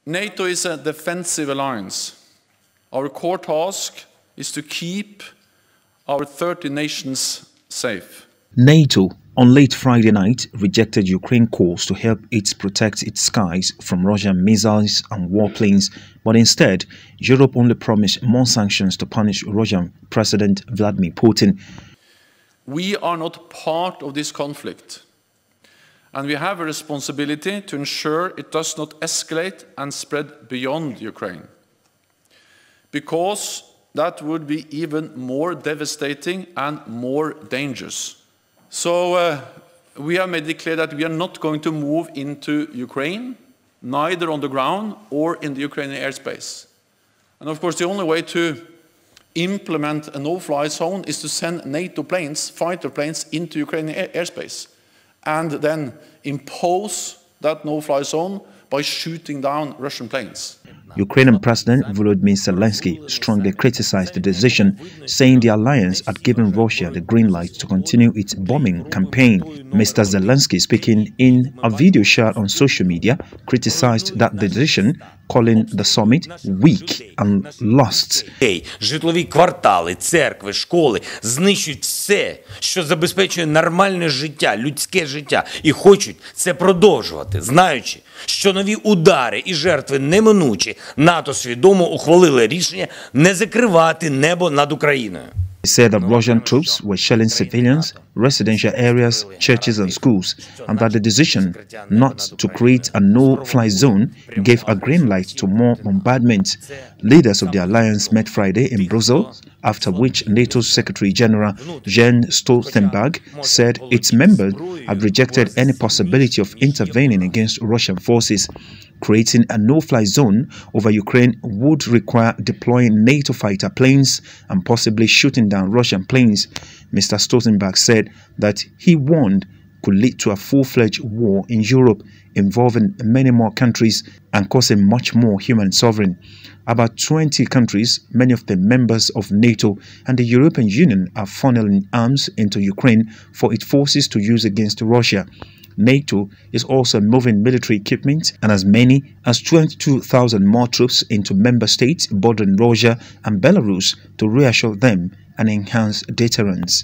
NATO is a defensive alliance. Our core task is to keep our 30 nations safe. NATO, on late Friday night, rejected Ukraine calls to help it protect its skies from Russian missiles and warplanes, but instead, Europe only promised more sanctions to punish Russian President Vladimir Putin. We are not part of this conflict, and we have a responsibility to ensure it does not escalate and spread beyond Ukraine, because that would be even more devastating and more dangerous. So we have made it clear that we are not going to move into Ukraine, neither on the ground or in the Ukrainian airspace. And of course, the only way to implement a no-fly zone is to send NATO planes, fighter planes, into Ukrainian airspace, and then impose that no-fly zone by shooting down Russian planes. Ukrainian President Volodymyr Zelensky strongly criticized the decision, saying the alliance had given Russia the green light to continue its bombing campaign. Mr. Zelensky, speaking in a video shared on social media, criticized that decision, calling the summit weak and lost. Житлові квартали, церкви, школи знищують все, що забезпечує нормальне життя, людське життя, і хочуть це продовжувати, знаючи, що нові удари і жертви неминучі. НАТО свідомо ухвалили рішення не закривати небо над Україною. He said that Russian troops were shelling civilians, residential areas, churches and schools, and that the decision not to create a no-fly zone gave a green light to more bombardments. Leaders of the alliance met Friday in Brussels, after which NATO Secretary-General Jens Stoltenberg said its members had rejected any possibility of intervening against Russian forces. Creating a no-fly zone over Ukraine would require deploying NATO fighter planes and possibly shooting down Russian planes. Mr. Stoltenberg said that he warned could lead to a full-fledged war in Europe involving many more countries and causing much more human suffering. About 20 countries, many of them members of NATO and the European Union, are funneling arms into Ukraine for its forces to use against Russia. NATO is also moving military equipment and as many as 22,000 more troops into member states bordering Russia and Belarus to reassure them and enhance deterrence.